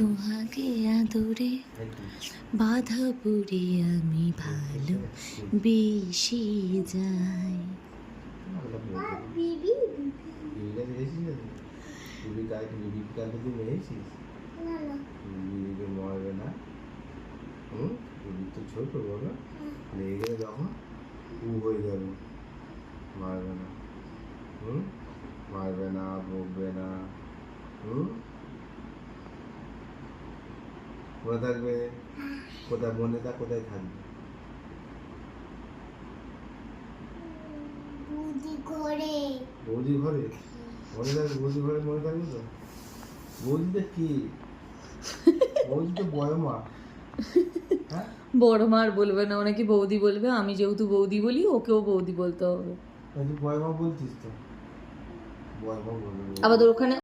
সোহাগে আদরে বাধা পড়ে আমি ভালো বেশি যাই। ছোট বলো লেগে গেলে যখন হয়ে যাবে, মারবে না, মারবে না, বকবে না, কোথায় থাকবে, কোথায় মনে থাক, কোথায় থাকবে? বৌদি ঘরে মনে থাকবে, বৌদি ঘরে মনে থাকবে তো। বৌদিটা কি? বৌদি তো বড় মা। হ্যাঁ, বড় মার বলবে না, ওনাকে বৌদি বলবে। আমি যেহেতু বৌদি বলি, ওকেও বৌদি বলতে হবে। তুই বড় মা বলছিস তো, বড় মা বলবে। আবার ওখানে